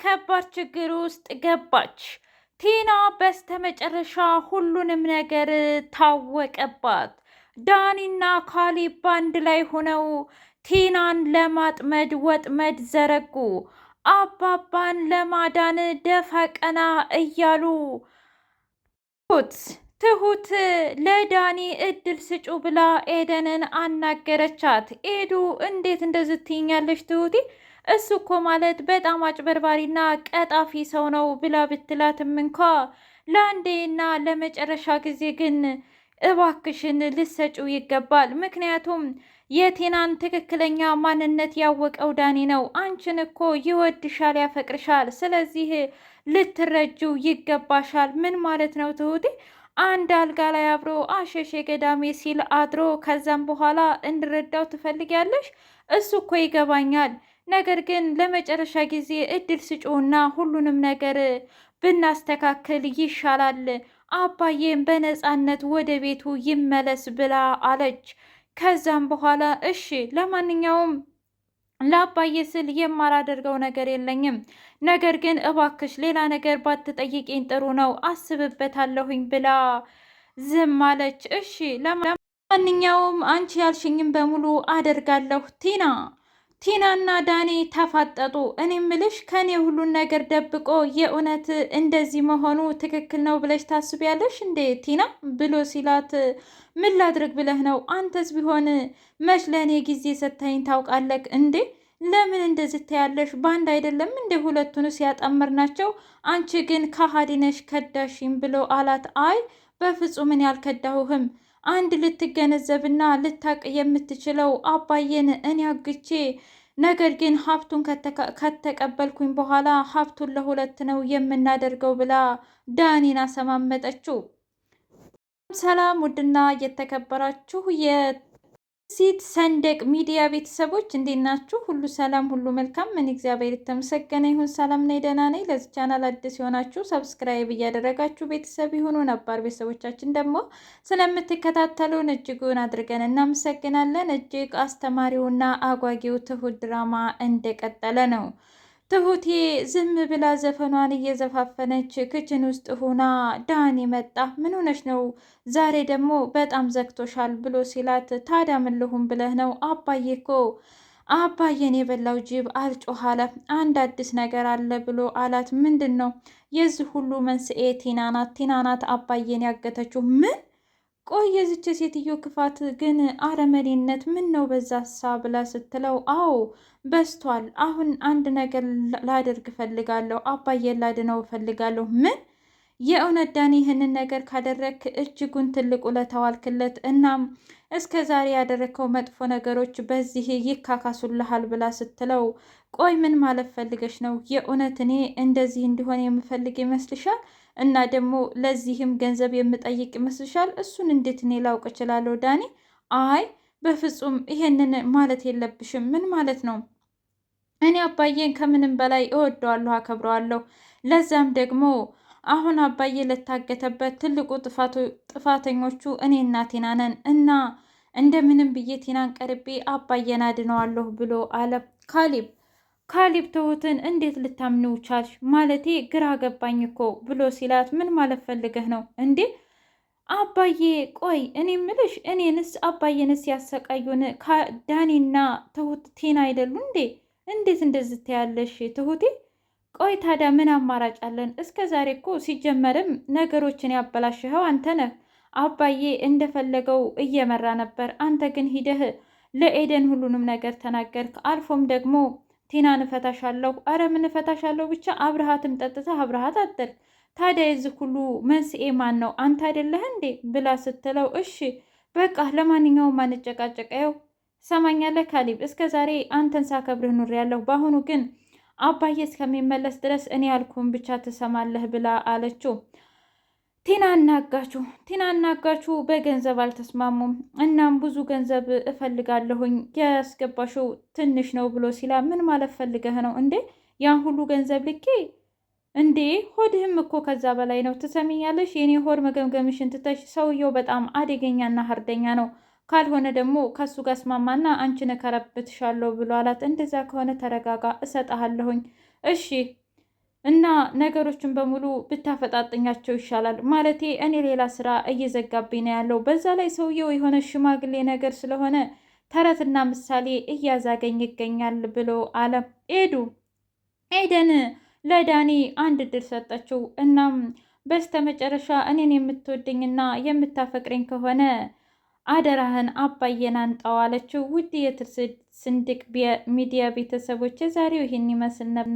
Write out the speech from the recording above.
ከባድ ችግር ውስጥ ገባች። ቲና በስተመጨረሻ ሁሉንም ነገር ታወቀባት። ዳኒና ካሌብ በአንድ ላይ ሆነው ቲናን ለማጥመድ ወጥመድ ዘረጉ። አባባን ለማዳን ደፋ ቀና እያሉ ትሁት ለዳኒ እድል ስጩ ብላ ኤደንን አናገረቻት። ኤዱ እንዴት እንደዚህ ትይኛለሽ ትሁቴ? እሱ እኮ ማለት በጣም አጭበርባሪና ቀጣፊ ሰው ነው ብላ ብትላትም እንኳ ለአንዴና ለመጨረሻ ጊዜ ግን እባክሽን ልሰጪው ይገባል። ምክንያቱም የቴናን ትክክለኛ ማንነት ያወቀው ዳኒ ነው። አንቺን እኮ ይወድሻል፣ ያፈቅርሻል። ስለዚህ ልትረጂው ይገባሻል። ምን ማለት ነው ትሁቴ? አንድ አልጋ ላይ አብሮ አሸሼ ገዳሜ ሲል አድሮ ከዛም በኋላ እንድረዳው ትፈልጊያለሽ? እሱ እኮ ይገባኛል። ነገር ግን ለመጨረሻ ጊዜ እድል ስጪውና ሁሉንም ነገር ብናስተካክል ይሻላል። አባዬም በነፃነት ወደ ቤቱ ይመለስ ብላ አለች። ከዛም በኋላ እሺ ለማንኛውም ለአባዬ ስል የማላደርገው ነገር የለኝም። ነገር ግን እባክሽ ሌላ ነገር ባትጠይቂኝ ጥሩ ነው፣ አስብበታለሁኝ ብላ ዝም አለች። እሺ ለማንኛውም አንቺ ያልሽኝም በሙሉ አደርጋለሁ። ቲናና ዳኒ ተፋጠጡ። እኔ ምልሽ ከኔ ሁሉን ነገር ደብቆ የእውነት እንደዚህ መሆኑ ትክክል ነው ብለሽ ታስቢያለሽ እንዴ ቲና ብሎ ሲላት፣ ምን ላድርግ ብለህ ነው? አንተስ ቢሆን መች ለእኔ ጊዜ ሰጥተኸኝ ታውቃለህ እንዴ? ለምን እንደዚህ ትያለሽ? በአንድ አይደለም እንደ ሁለቱን ሲያጣምር ናቸው። አንቺ ግን ከሃዲ ነሽ፣ ከዳሽም ብሎ አላት። አይ በፍጹም እኔ አልከዳሁህም። አንድ ልትገነዘብና ልታቅ የምትችለው አባዬን እኔ አግቼ ነገር ግን ሀብቱን ከተቀበልኩኝ በኋላ ሀብቱን ለሁለት ነው የምናደርገው ብላ ዳኒን አሰማመጠችው። ሰላም ውድና የተከበራችሁ የሲት ሰንደቅ ሚዲያ ቤተሰቦች እንዴት ናችሁ? ሁሉ ሰላም፣ ሁሉ መልካም። ምን እግዚአብሔር የተመሰገነ ይሁን። ሰላም ነኝ፣ ደህና ነኝ። ለዚህ ቻናል አዲስ የሆናችሁ ሰብስክራይብ እያደረጋችሁ ቤተሰብ የሆኑ ነባር ቤተሰቦቻችን ደግሞ ስለምትከታተሉን እጅጉን አድርገን እናመሰግናለን። እጅግ አስተማሪውና አጓጊው ትሁት ድራማ እንደቀጠለ ነው። ትሁቴ ዝም ብላ ዘፈኗን እየዘፋፈነች ክችን ውስጥ ሆና ዳኒ መጣ። ምን ሆነሽ ነው ዛሬ ደግሞ በጣም ዘግቶሻል ብሎ ሲላት፣ ታዲያ ምን ልሁን ብለህ ነው? አባዬ እኮ አባዬን የበላው ጅብ አልጮህ አለ። አንድ አዲስ ነገር አለ ብሎ አላት። ምንድን ነው? የዚህ ሁሉ መንስኤ ቲና ናት። ቲና ናት አባዬን ያገተችው። ምን? ቆይ የዚች ሴትዮ ክፋት ግን አረመኔነት ምን ነው በዛሳ ብላ ስትለው፣ አዎ በስቷል። አሁን አንድ ነገር ላደርግ እፈልጋለሁ፣ አባዬን ላድነው እፈልጋለሁ። ምን? የእውነት ዳኒ ይህንን ነገር ካደረግክ እጅጉን ትልቅ ውለታ ዋልክለት። እናም እስከ ዛሬ ያደረግከው መጥፎ ነገሮች በዚህ ይካካሱልሃል ብላ ስትለው፣ ቆይ ምን ማለት ፈልገሽ ነው? የእውነት እኔ እንደዚህ እንዲሆን የምፈልግ ይመስልሻል? እና ደግሞ ለዚህም ገንዘብ የምጠይቅ ይመስልሻል? እሱን እንዴት እኔ ላውቅ እችላለሁ ዳኒ? አይ በፍጹም ይሄንን ማለት የለብሽም። ምን ማለት ነው? እኔ አባዬን ከምንም በላይ እወደዋለሁ፣ አከብረዋለሁ። ለዛም ደግሞ አሁን አባዬ ለታገተበት ትልቁ ጥፋተኞቹ እኔና ቲና ነን እና እንደምንም ብዬ ቲናን ቀርቤ አባዬን አድነዋለሁ ብሎ አለ ካሌብ ትሁትን እንዴት ልታምኒው ቻልሽ? ማለቴ ግራ ገባኝ እኮ ብሎ ሲላት፣ ምን ማለት ፈልገህ ነው እንዴ? አባዬ ቆይ እኔ ምልሽ እኔንስ አባዬንስ ያሰቃዩን ዳኒና ትሁት ቲና አይደሉ እንዴ? እንዴት እንደዚህ ትያለሽ ትሁቴ? ቆይ ታዲያ ምን አማራጭ አለን? እስከ ዛሬ እኮ ሲጀመርም ነገሮችን ያበላሽኸው አንተ ነህ። አባዬ እንደፈለገው እየመራ ነበር። አንተ ግን ሂደህ ለኤደን ሁሉንም ነገር ተናገርክ። አልፎም ደግሞ ቲናን እፈታሻለሁ፣ አረ ምን እፈታሻለሁ ብቻ አብረሃትም ጠጥተህ አብረሃት አደርግ። ታዲያ የዚህ ሁሉ መንስኤ ማን ነው? አንተ አይደለህ እንዴ ብላ ስትለው፣ እሺ በቃ ለማንኛውም አንጨቃጨቀው። ሰማኛለህ ካሌብ፣ እስከ ዛሬ አንተን ሳከብርህ ኑሬያለሁ። በአሁኑ ግን አባዬ እስከሚመለስ ድረስ እኔ ያልኩህን ብቻ ትሰማለህ ብላ አለችው። ቲና እናጋችሁ በገንዘብ አልተስማሙም። እናም ብዙ ገንዘብ እፈልጋለሁኝ ያስገባሽው ትንሽ ነው ብሎ ሲላ፣ ምን ማለት ፈልገህ ነው እንዴ? ያን ሁሉ ገንዘብ ልኬ እንዴ? ሆድህም እኮ ከዛ በላይ ነው። ትሰሚኛለሽ? የኔ ሆድ መገምገምሽን ትተሽ፣ ሰውየው በጣም አደገኛና ሀርደኛ ነው። ካልሆነ ደግሞ ከሱ ጋር ስማማና አንቺን እከረብትሻለሁ ብሎ አላት። እንደዛ ከሆነ ተረጋጋ፣ እሰጥሃለሁኝ። እሺ እና ነገሮችን በሙሉ ብታፈጣጥኛቸው ይሻላል። ማለቴ እኔ ሌላ ስራ እየዘጋብኝ ነው ያለው። በዛ ላይ ሰውየው የሆነ ሽማግሌ ነገር ስለሆነ ተረትና ምሳሌ እያዛገኝ ይገኛል ብሎ አለ። ኤደን ለዳኒ አንድ እድል ሰጠችው። እናም በስተመጨረሻ እኔን የምትወደኝና የምታፈቅረኝ ከሆነ አደራህን አባዬን አንጣው አለችው። ውድ የትርስ ስንድቅ ሚዲያ ቤተሰቦች የዛሬው ይህን ይመስል ነበር።